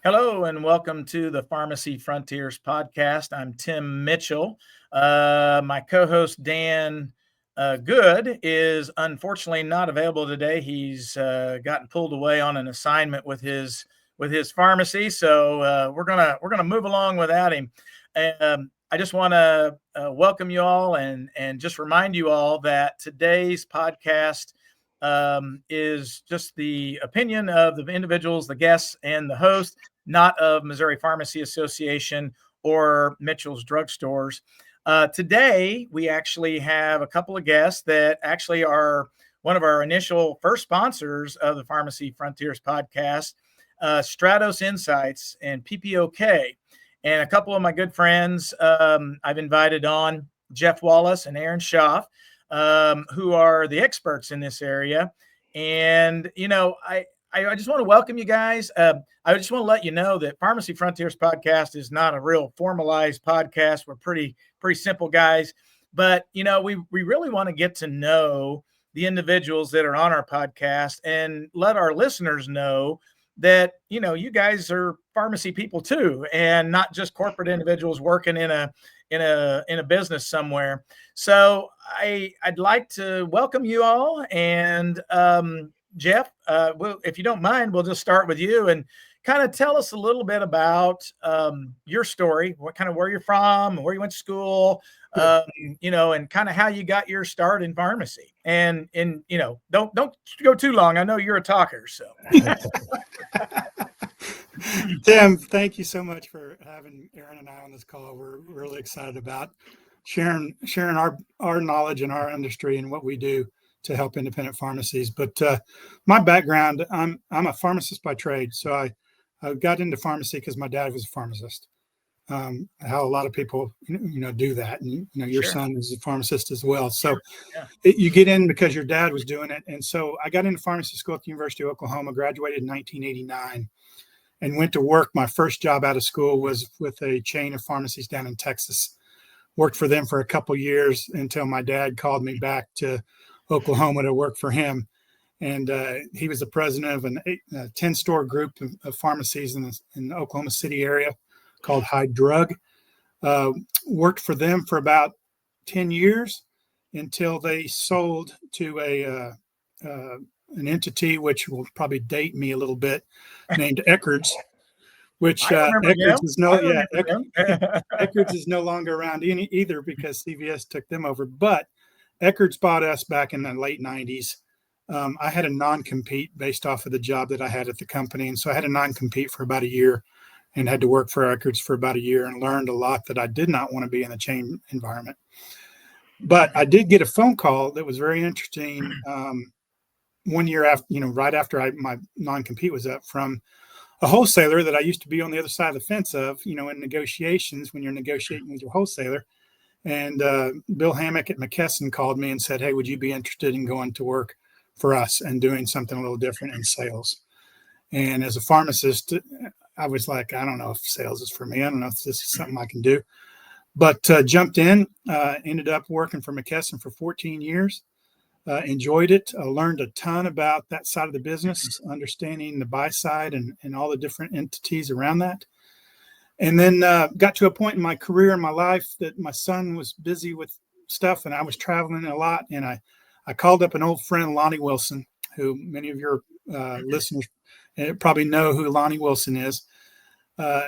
Hello and welcome to the Pharmacy Frontiers podcast. I'm Tim Mitchell. My co-host Dan Good is unfortunately not available today. He's gotten pulled away on an assignment with his pharmacy, so we're gonna move along without him. I just want to welcome you all and just remind you all that today's podcast is just the opinion of the individuals, the guests, and the host, not of Missouri Pharmacy Association or Mitchell's Drugstores. Today, we actually have a couple of guests that actually are one of our initial first sponsors of the Pharmacy Frontiers podcast, Stratos Insights and PPOK. And a couple of my good friends I've invited on, Jeff Wallis and Aaron Schaff, who are the experts in this area. And, you know, I just want to welcome you guys. I just want to let you know that Pharmacy Frontiers podcast is not a real formalized podcast. We're pretty simple guys, but you know, we really want to get to know the individuals that are on our podcast and let our listeners know that, you know, you guys are pharmacy people too, and not just corporate individuals working in a business somewhere. So I'd like to welcome you all, and Jeff, if you don't mind, we'll just start with you and kind of tell us a little bit about your story, where you're from, where you went to school, you know, and kind of how you got your start in pharmacy. And you know, don't go too long. I know you're a talker, so. Tim, thank you so much for having Aaron and I on this call. We're really excited about sharing our knowledge in our industry and what we do to help independent pharmacies. But my background, I'm a pharmacist by trade. So I got into pharmacy because my dad was a pharmacist. How a lot of people, you know, do that. And, you know, your Sure. son is a pharmacist as well. So Yeah. you get in because your dad was doing it. And so I got into pharmacy school at the University of Oklahoma, graduated in 1989, and went to work. My first job out of school was with a chain of pharmacies down in Texas. Worked for them for a couple years until my dad called me back to Oklahoma to work for him. And he was the president of a 10-store group of pharmacies in the Oklahoma City area called High Drug. Worked for them for about 10 years until they sold to an entity which will probably date me a little bit, named Eckerd's, which Eckerd's is no longer around either because CVS took them over. But Eckerd's bought us back in the late 90s. I had a non-compete based off of the job that I had at the company. And so I had a non-compete for about a year and had to work for Eckerd's for about a year and learned a lot that I did not want to be in the chain environment. But I did get a phone call that was very interesting 1 year after, you know, right after my non-compete was up, from a wholesaler that I used to be on the other side of the fence of, you know, in negotiations when you're negotiating with your wholesaler. And Bill Hammock at McKesson called me and said, hey, would you be interested in going to work for us and doing something a little different in sales? And as a pharmacist, I was like, I don't know if sales is for me. I don't know if this is something I can do. But jumped in, ended up working for McKesson for 14 years. Enjoyed it. Learned a ton about that side of the business, understanding the buy side and all the different entities around that. And then got to a point in my career and my life that my son was busy with stuff and I was traveling a lot. And I called up an old friend, Lonnie Wilson, who many of your listeners probably know who Lonnie Wilson is.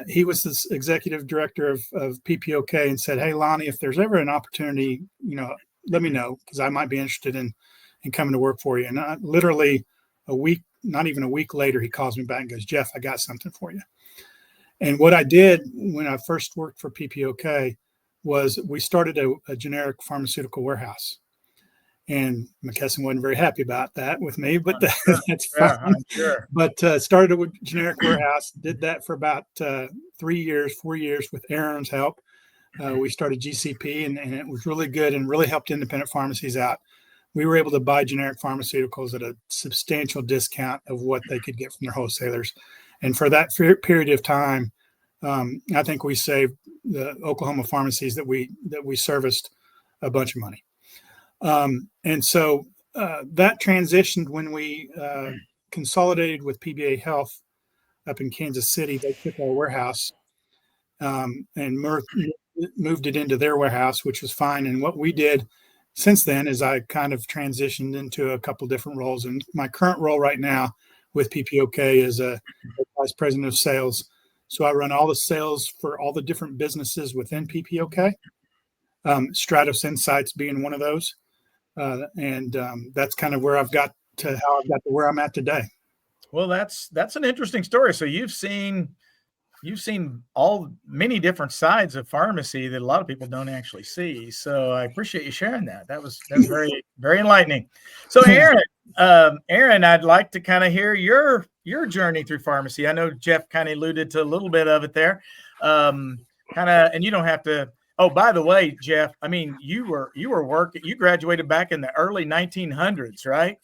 He was the executive director of PPOK, and said, hey, Lonnie, if there's ever an opportunity, you know, let me know because I might be interested in coming to work for you. And literally a week, not even a week later, he calls me back and goes, Jeff, I got something for you. And what I did when I first worked for PPOK was we started a generic pharmaceutical warehouse. And McKesson wasn't very happy about that with me, but that's fine. Yeah, I'm sure. But started a generic warehouse, did that for about 4 years with Aaron's help. We started GCP and it was really good and really helped independent pharmacies out. We were able to buy generic pharmaceuticals at a substantial discount of what they could get from their wholesalers. And for that period of time, I think we saved the Oklahoma pharmacies that we serviced a bunch of money. And so that transitioned when we consolidated with PBA Health up in Kansas City. They took our warehouse and moved it into their warehouse, which was fine. And what we did since then is I kind of transitioned into a couple different roles. And my current role right now with PPOK is a vice president of sales. So I run all the sales for all the different businesses within PPOK, Stratos Insights being one of those. And that's kind of where I've got to how I've got to where I'm at today. Well, that's an interesting story. So you've seen many different sides of pharmacy that a lot of people don't actually see. So I appreciate you sharing that. That's very, very enlightening. So Aaron, I'd like to kind of hear your journey through pharmacy. I know Jeff kind of alluded to a little bit of it there. And you don't have to. Oh, by the way, Jeff, I mean, you were working. You graduated back in the early 1900s, right?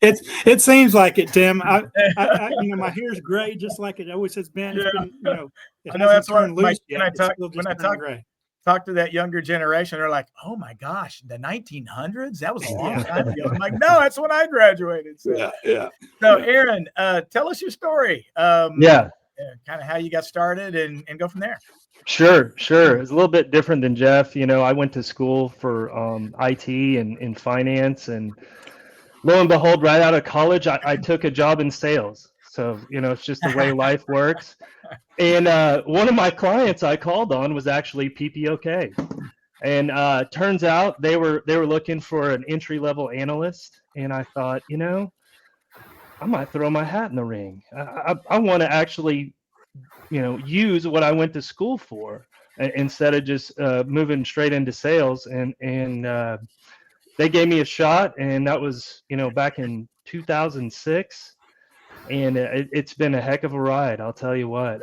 It seems like it, Tim. I my hair's gray, just like it always has been. It's been, it I know that's what loose when I talk to that younger generation, they're like, "Oh my gosh, the 1900s? That was a long time ago." I'm like, "No, that's when I graduated." So, So, Aaron, tell us your story. Kind of how you got started and go from there. Sure. It's a little bit different than Jeff. I went to school for IT and finance, and lo and behold, right out of college, I took a job in sales. So, it's just the way life works. And one of my clients I called on was actually PPOK. And turns out they were looking for an entry-level analyst. And I thought, I might throw my hat in the ring. I want to actually use what I went to school for instead of just moving straight into sales. And they gave me a shot, and that was, back in 2006. And it's been a heck of a ride, I'll tell you what.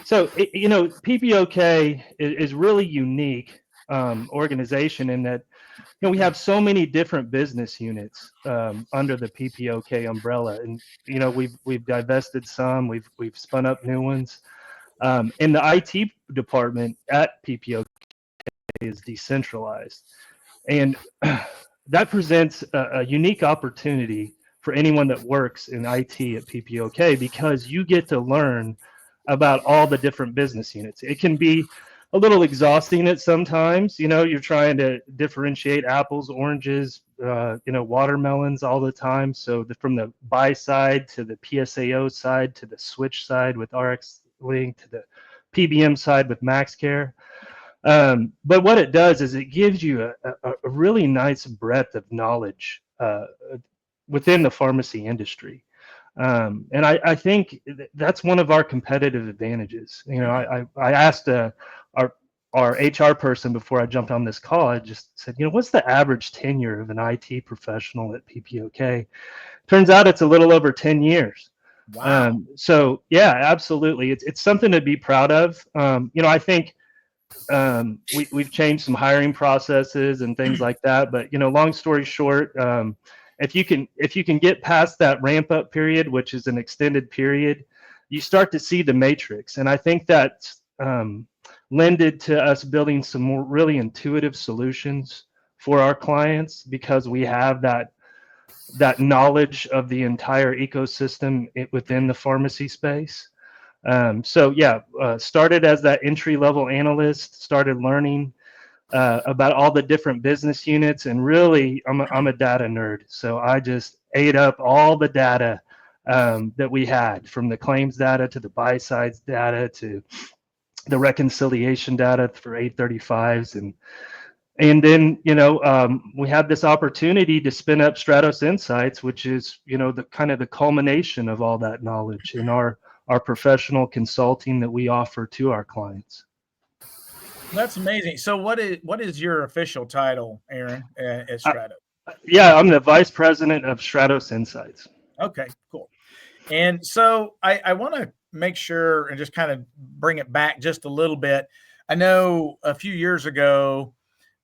PPOK is really unique organization in that, we have so many different business units under the PPOK umbrella, and we've divested some, we've spun up new ones. And the IT department at PPOK is decentralized, and that presents a unique opportunity for anyone that works in IT at PPOK, because you get to learn about all the different business units. It can be a little exhausting at sometimes. You're trying to differentiate apples, oranges, watermelons all the time. So from the buy side to the PSAO side to the switch side with RX Link to the PBM side with MaxCare. But what it does is it gives you a really nice breadth of knowledge within the pharmacy industry. And I think that's one of our competitive advantages. I asked our HR person before I jumped on this call. I just said, what's the average tenure of an IT professional at PPOK? Turns out it's a little over 10 years. Wow. So yeah, absolutely. It's something to be proud of. I think we've changed some hiring processes and things like that. But long story short, if you can get past that ramp up period, which is an extended period, you start to see the matrix. And I think that's lended to us building some more really intuitive solutions for our clients, because we have that knowledge of the entire ecosystem within the pharmacy space. Started as that entry-level analyst, started learning about all the different business units, and really I'm a data nerd, so I just ate up all the data that we had, from the claims data to the buy sides data to the reconciliation data for 835s, and then we had this opportunity to spin up Stratos Insights, which is the kind of the culmination of all that knowledge in our professional consulting that we offer to our clients. That's amazing. So what is your official title, Aaron, at Stratos? I'm the vice president of Stratos Insights. Okay, cool. And so I want to make sure and just kind of bring it back just a little bit. I know a few years ago,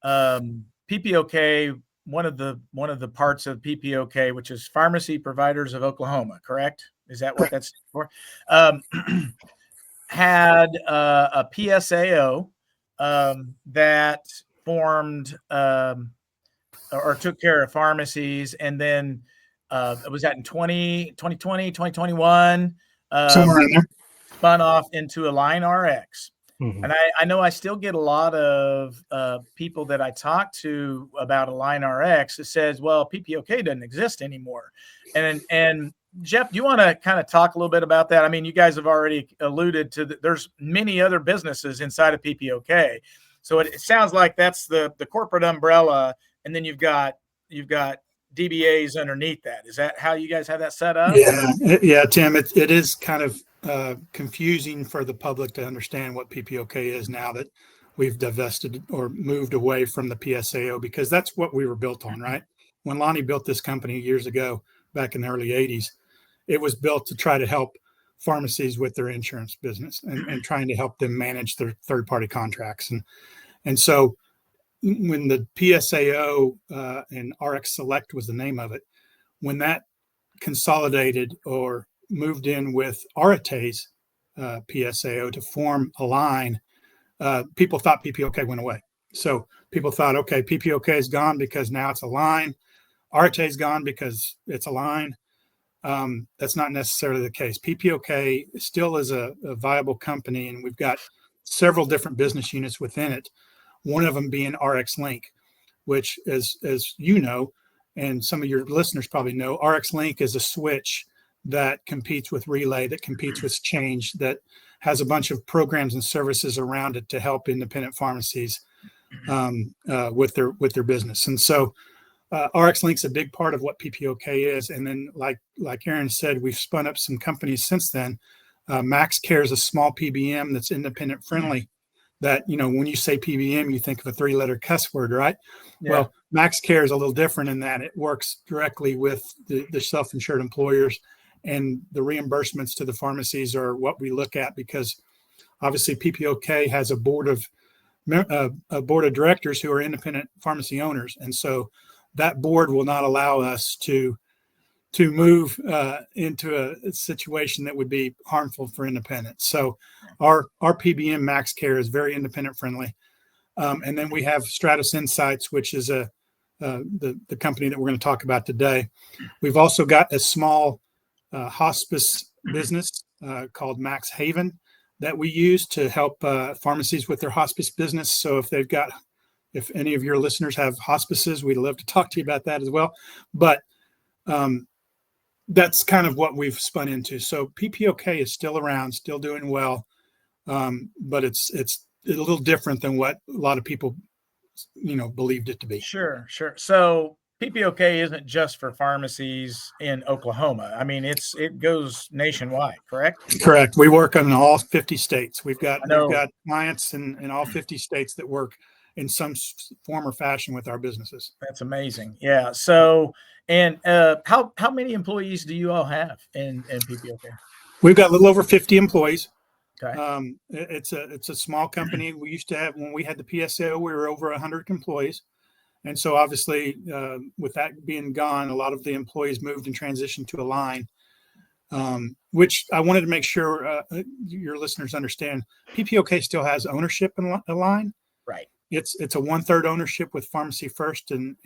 PPOK, one of the parts of PPOK, which is Pharmacy Providers of Oklahoma, correct? Is that what that's for? had a PSAO that formed or took care of pharmacies, and then was that in 2020, 2021, Somewhere in there. spun off into Align RX. Mhm. And I know I still get a lot of people that I talk to about Align RX that says, well, PPOK doesn't exist anymore. And Jeff, do you want to kind of talk a little bit about that? I mean, you guys have already alluded to there's many other businesses inside of PPOK. So it sounds like that's the corporate umbrella, and then you've got DBAs underneath that. Is that how you guys have that set up? Yeah, Tim. It is kind of confusing for the public to understand what PPOK is now that we've divested or moved away from the PSAO, because that's what we were built on, right? When Lonnie built this company years ago, back in the early 80s, it was built to try to help pharmacies with their insurance business and trying to help them manage their third-party contracts. And so when the PSAO and RX Select was the name of it, when that consolidated or moved in with Arate's PSAO to form Align, people thought PPOK went away. So people thought, okay, PPOK is gone because now it's Align. Arate is gone because it's Align. That's not necessarily the case. PPOK still is a viable company, and we've got several different business units within it. One of them being RX Link, which, as you know, and some of your listeners probably know, RX Link is a switch that competes with Relay, that competes with Change, that has a bunch of programs and services around it to help independent pharmacies with their business. And so RX Link's a big part of what PPOK is. And then, like Aaron said, we've spun up some companies since then. Max Care is a small PBM that's independent friendly. That, when you say PBM, you think of a 3-letter cuss word, right? Yeah. Well, Max Care is a little different in that it works directly with the self-insured employers, and the reimbursements to the pharmacies are what we look at, because obviously PPOK has a board of directors who are independent pharmacy owners, and so that board will not allow us to move into a situation that would be harmful for independents. So our PBM Max Care is very independent friendly. And then we have Stratus Insights, which is the company that we're going to talk about today. We've also got a small hospice business called Max Haven that we use to help pharmacies with their hospice business. So if any of your listeners have hospices, we'd love to talk to you about that as well. But that's kind of what we've spun into. So PPOK is still around, still doing well, but it's a little different than what a lot of people, believed it to be. Sure. So PPOK isn't just for pharmacies in Oklahoma. I mean, it goes nationwide, correct? Correct. We work in all 50 states. We've got clients in all 50 states that work in some form or fashion with our businesses. That's amazing. Yeah. So, and how many employees do you all have in PPOK? We've got a little over 50 employees. Okay. It's a small company. We used to have, when we had the PSO, we were over 100 employees. And so obviously with that being gone, a lot of the employees moved and transitioned to Align, which I wanted to make sure your listeners understand. PPOK still has ownership in Align. Right. It's a 1/3 ownership with Pharmacy First and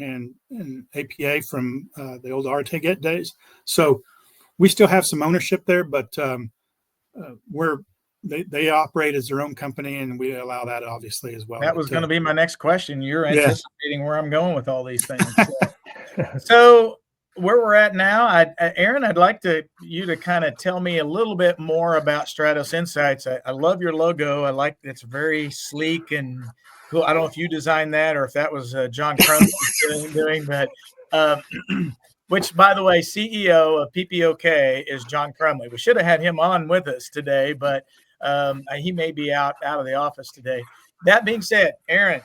APA from the old Arteget days. So we still have some ownership there, but they operate as their own company, and we allow that obviously as well. That was going to be my next question. You're anticipating where I'm going with all these things. So where we're at now, Aaron, I'd like you to kind of tell me a little bit more about Stratus Insights. I love your logo. I like it's very sleek and cool. I don't know if you designed that or if that was John Crumb doing, but which, by the way, CEO of PPOK is John Crumley. We should have had him on with us today, but he may be out of the office today. That being said, Aaron,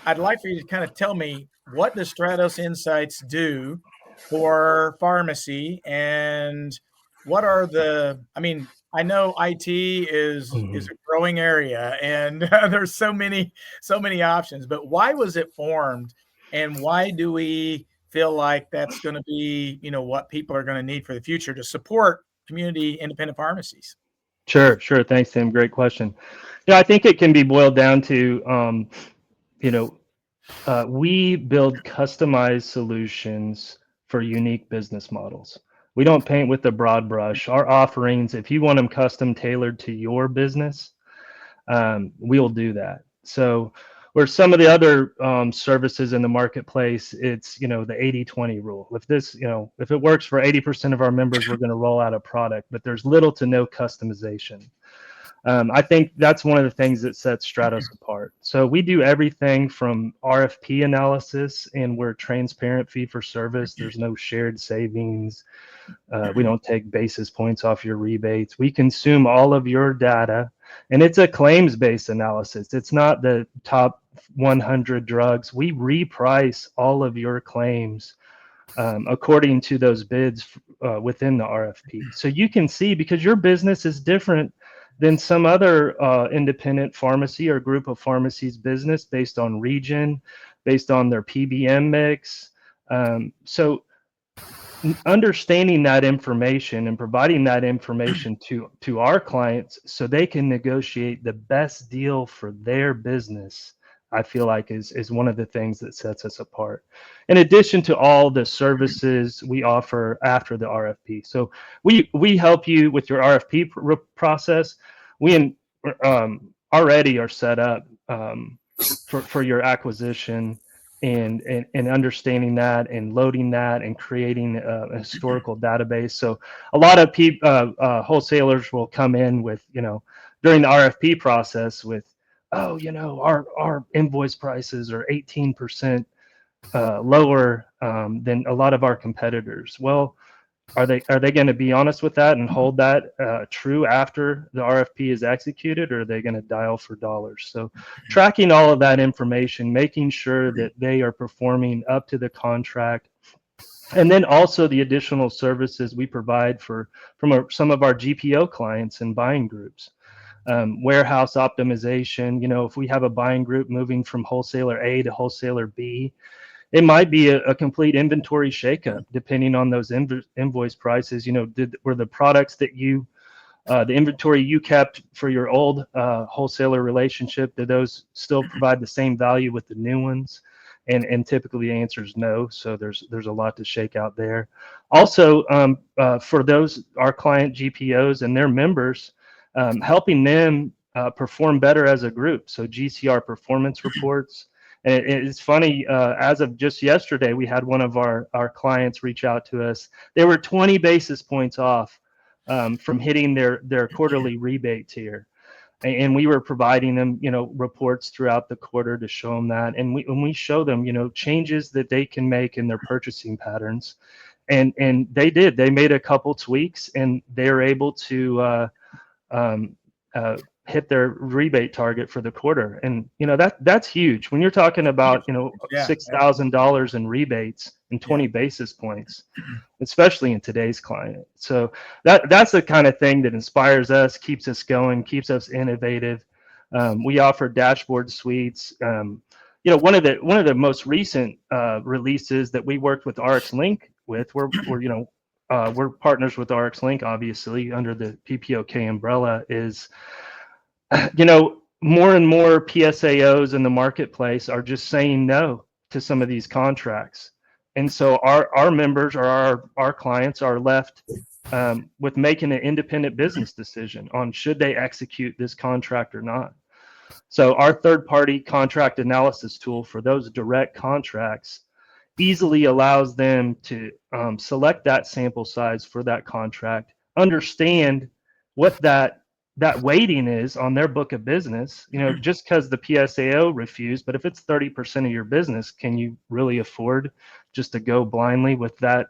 I'd like for you to kind of tell me, what does Stratus Insights do for pharmacy, and what are I know IT is a growing area, and there's so many options, but why was it formed, and why do we feel like that's going to be, what people are going to need for the future to support community independent pharmacies? Sure. Thanks, Tim. Great question. Yeah, I think it can be boiled down to, you know, we build customized solutions for unique business models. We don't paint with a broad brush. Our offerings, if you want them custom tailored to your business, we'll do that. So where some of the other services in the marketplace, it's, the 80-20 rule. If this, if it works for 80% of our members, we're going to roll out a product, but there's little to no customization. I think that's one of the things that sets Stratos apart. So we do everything from RFP analysis, and we're transparent fee for service. There's no shared savings. We don't take basis points off your rebates. We consume all of your data, and it's a claims-based analysis. It's not the top 100 drugs. We reprice all of your claims according to those bids within the RFP. So you can see, because your business is different than some other independent pharmacy or group of pharmacies business, based on region, based on their PBM mix. So understanding that information and providing that information to our clients so they can negotiate the best deal for their business, I feel like is one of the things that sets us apart. In addition to all the services we offer after the RFP. So we help you with your RFP process. We already are set up for your acquisition and understanding that and loading that and creating a historical database. So a lot of wholesalers will come in with, during the RFP process with, our invoice prices are 18% lower than a lot of our competitors. Well, are they going to be honest with that and hold that true after the RFP is executed, or are they going to dial for dollars? So tracking all of that information, making sure that they are performing up to the contract, and then also the additional services we provide from some of our GPO clients and buying groups. Warehouse optimization, if we have a buying group moving from wholesaler A to wholesaler B, it might be a complete inventory shakeup depending on those invoice prices. Were the products that the inventory you kept for your old wholesaler relationship, do those still provide the same value with the new ones? And typically the answer is no. So there's a lot to shake out there. Also, for our client GPOs and their members, helping them perform better as a group. So GCR performance reports. And it's funny, as of just yesterday, we had one of our clients reach out to us. They were 20 basis points off from hitting their quarterly rebate tier. And we were providing them, reports throughout the quarter to show them that. And when we show them, changes that they can make in their purchasing patterns. And they did. They made a couple tweaks, and they were able to hit their rebate target for the quarter. And that's huge when you're talking about $6,000 in rebates and 20 basis points, especially in today's climate. So that's the kind of thing that inspires us, keeps us going, keeps us innovative. We offer dashboard suites. One of the most recent releases that we worked with RxLink with, we're partners with RxLink, obviously, under the PPOK umbrella, is, more and more PSAOs in the marketplace are just saying no to some of these contracts. And so our members or our clients are left with making an independent business decision on should they execute this contract or not. So our third-party contract analysis tool for those direct contracts easily allows them to select that sample size for that contract, understand what that weighting is on their book of business, just because the PSAO refused. But if it's 30% of your business, can you really afford just to go blindly with that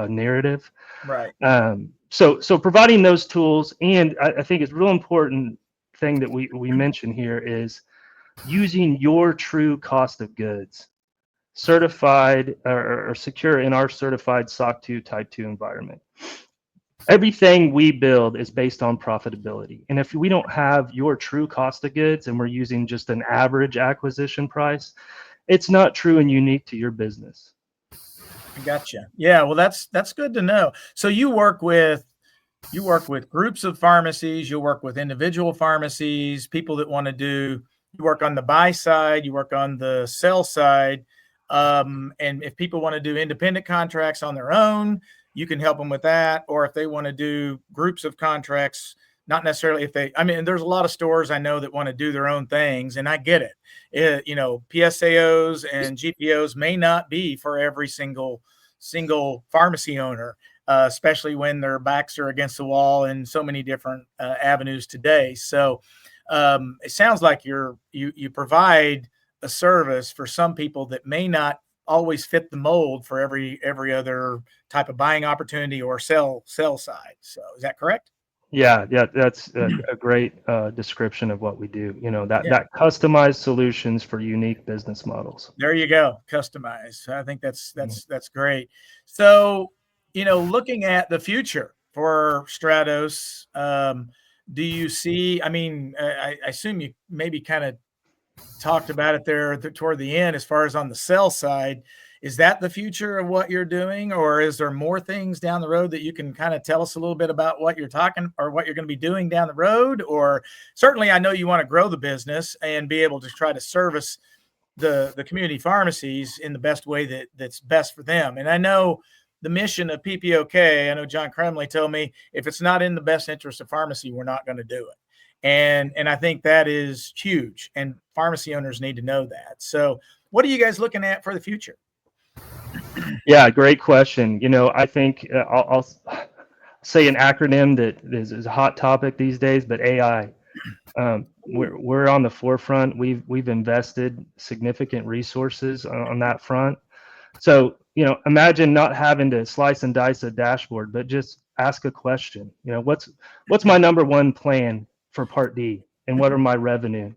narrative? Right. So providing those tools, and I think it's a real important thing that we mention here is using your true cost of goods, certified or secure in our certified SOC 2 Type 2 environment. Everything we build is based on profitability. And if we don't have your true cost of goods and we're using just an average acquisition price, it's not true and unique to your business. Gotcha. Yeah, well, that's good to know. So you work with you work with groups of pharmacies, you work with individual pharmacies, people that want to do, you work on the buy side, you work on the sell side. And if people want to do independent contracts on their own, you can help them with that. Or if they want to do groups of contracts, not necessarily if they, I mean, there's a lot of stores I know that want to do their own things, and I get it. PSAOs and GPOs may not be for every single pharmacy owner, especially when their backs are against the wall in so many different avenues today. So it sounds like you provide a service for some people that may not always fit the mold for every other type of buying opportunity or sell side. So is that correct? Yeah, that's a great description of what we do. That Yeah. customized solutions for unique business models. There you go. Customized. I think that's great. So, looking at the future for Stratos, do you see, I mean, I assume you maybe kind of talked about it there toward the end as far as on the sell side. Is that the future of what you're doing, or is there more things down the road that you can kind of tell us a little bit about what you're talking or what you're going to be doing down the road? Or certainly I know you want to grow the business and be able to try to service the community pharmacies in the best way that's best for them. And I know the mission of PPOK, I know John Crumley told me, if it's not in the best interest of pharmacy, we're not going to do it. And I think that is huge, and pharmacy owners need to know that. So what are you guys looking at for the future? Yeah, great question. I think I'll say an acronym that is a hot topic these days, but AI. We're on the forefront. We've invested significant resources on that front. So, imagine not having to slice and dice a dashboard, but just ask a question. What's my number one plan for Part D, and what are my revenue?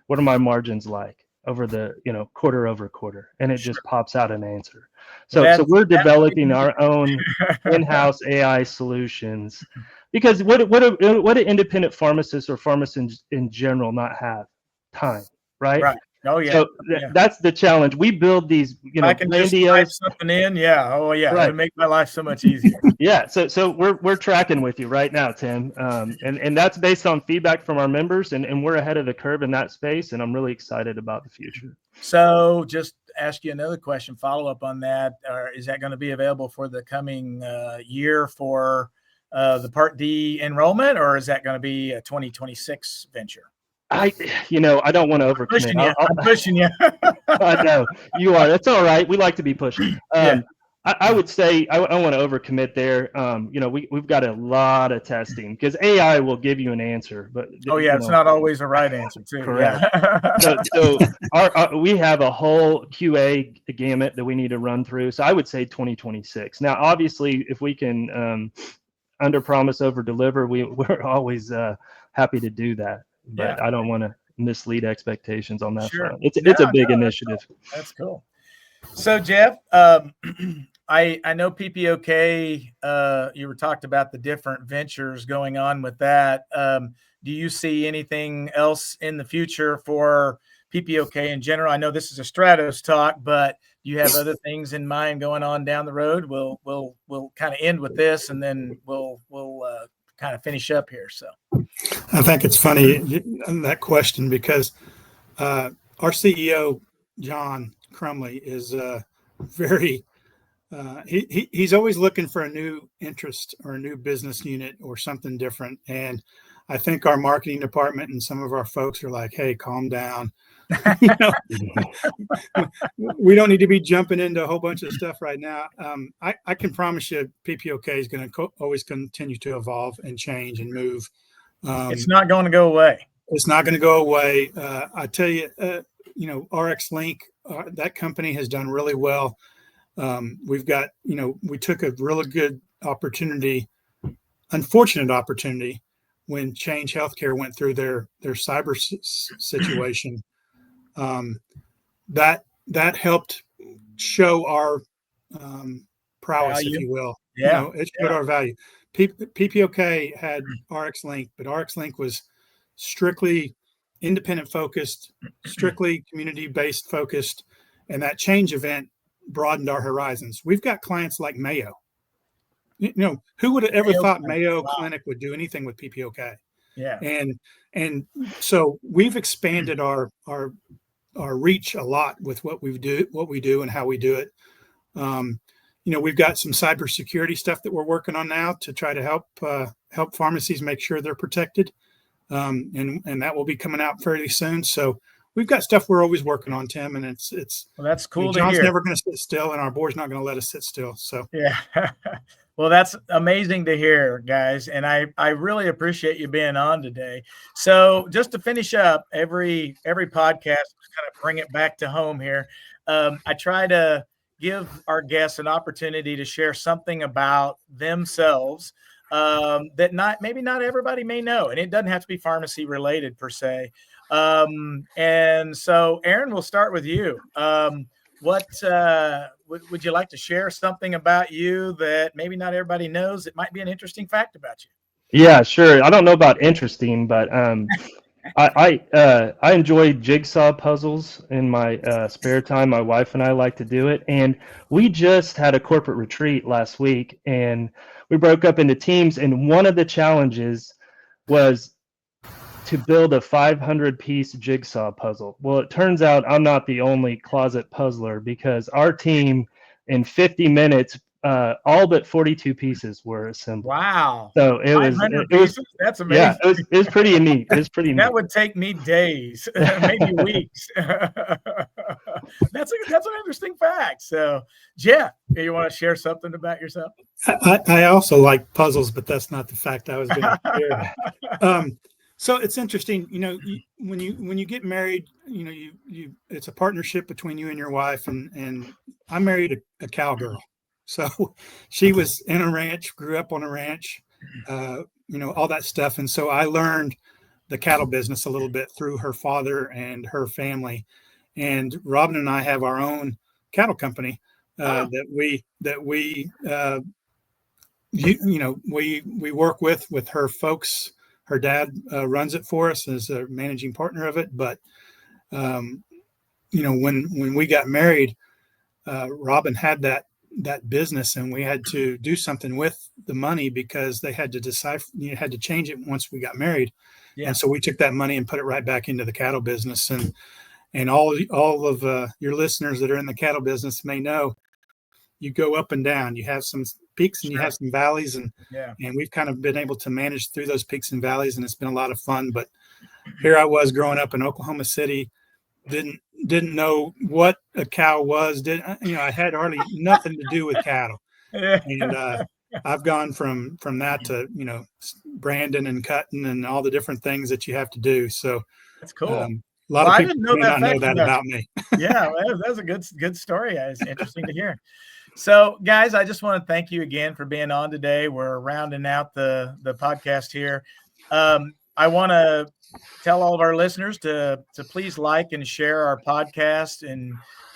What are my margins like over the quarter over quarter? And it just pops out an answer. So we're developing our own in-house AI solutions, because what do independent pharmacists or pharmacists in general not have? Time, right? Right. Oh yeah. So that's the challenge. We build these, I can just type something in. Yeah. Oh yeah. Right. It would make my life so much easier. Yeah. So we're tracking with you right now, Tim. And that's based on feedback from our members, and we're ahead of the curve in that space. And I'm really excited about the future. So just ask you another question, follow up on that. Is that going to be available for the coming year for the Part D enrollment, or is that going to be a 2026 venture? I don't want to overcommit. I'm pushing you. I know you are. That's all right. We like to be pushing. Yeah. I would say I don't want to overcommit there. We've got a lot of testing, because AI will give you an answer, but it's not always a right answer too. Correct. Yeah. So we have a whole QA gamut that we need to run through. So I would say 2026. Now, obviously, if we can under promise, over deliver, we're always happy to do that. But I don't want to mislead expectations on that front. It's a big initiative. That's cool. So Jeff, I know PPOK, you were talked about the different ventures going on with that. Do you see anything else in the future for PPOK in general? I know this is a Stratos talk, but do you have other things in mind going on down the road? We'll kind of end with this, and then we'll kind of finish up here. So I think it's funny that question, because our CEO John Crumley is very he's always looking for a new interest or a new business unit or something different. And I think our marketing department and some of our folks are like, hey, calm down. We don't need to be jumping into a whole bunch of stuff right now. I can promise you PPOK is going to always continue to evolve and change and move. It's not going to go away. It's not going to go away. I tell you, RX Link, that company has done really well. We've got, we took a really good opportunity, unfortunate opportunity, when Change Healthcare went through their cyber situation. That helped show our prowess, value. if you will. Yeah, it showed our value. PPOK had RX Link, but RX Link was strictly independent focused, strictly community based focused, and that Change event broadened our horizons. We've got clients like Mayo, who would have ever Mayo thought Clinic. Mayo Wow. Clinic would do anything with PPOK? Yeah. And so we've expanded our reach a lot with what we do and how we do it. We've got some cybersecurity stuff that we're working on now to try to help pharmacies make sure they're protected. And that will be coming out fairly soon. So we've got stuff we're always working on, Tim, and it's well, that's cool to John's hear. never going to sit still, and our board's not going to let us sit still. So yeah. Well, that's amazing to hear, guys, and I really appreciate you being on today. So just to finish up, every podcast, kind of bring it back to home here. I try to give our guests an opportunity to share something about themselves that maybe not everybody may know, and it doesn't have to be pharmacy related per se. And so, Aaron, we'll start with you. What would you like to share something about you that maybe not everybody knows? It might be an interesting fact about you. Yeah, sure. I don't know about interesting, but I enjoy jigsaw puzzles in my spare time. My wife and I like to do it, and we just had a corporate retreat last week, and we broke up into teams, and one of the challenges was to build a 500-piece jigsaw puzzle. Well, it turns out I'm not the only closet puzzler, because our team in 50 minutes, all but 42 pieces were assembled. Wow. So it was that's amazing. Yeah, it was pretty neat. It was pretty neat. That would take me days, maybe weeks. That's an interesting fact. So, Jeff, you want to share something about yourself? I also like puzzles, but that's not the fact I was going to share. So it's interesting, when you get married, it's a partnership between you and your wife, and I married a cowgirl. So she was in a ranch, grew up on a ranch, all that stuff. And so I learned the cattle business a little bit through her father and her family. And Robin and I have our own cattle company that we work with her folks. Her dad runs it for us as a managing partner of it. But, when we got married, Robin had that business, and we had to do something with the money because they had to decide, had to change it once we got married. Yeah. And so we took that money and put it right back into the cattle business. And all of your listeners that are in the cattle business may know, you go up and down. You have some peaks and you have some valleys, and we've kind of been able to manage through those peaks and valleys, and it's been a lot of fun. But here I was growing up in Oklahoma City, didn't know what a cow was. I had hardly nothing to do with cattle. And I've gone from that to branding and cutting and all the different things that you have to do. So that's cool. A lot of people may not know that about me. Yeah, well, that's a good story. It's interesting to hear. So, guys, I just want to thank you again for being on today. We're rounding out the podcast here. I want to tell all of our listeners to please like and share our podcast and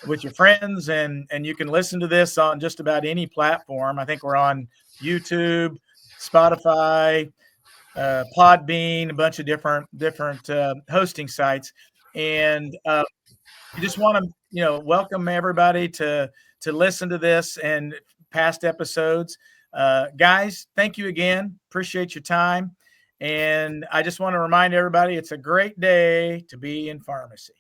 with your friends, and you can listen to this on just about any platform. I think we're on YouTube, Spotify, Podbean, a bunch of different hosting sites, and you just want to welcome everybody to listen to this and past episodes. Guys, thank you again. Appreciate your time. And I just want to remind everybody, it's a great day to be in pharmacy.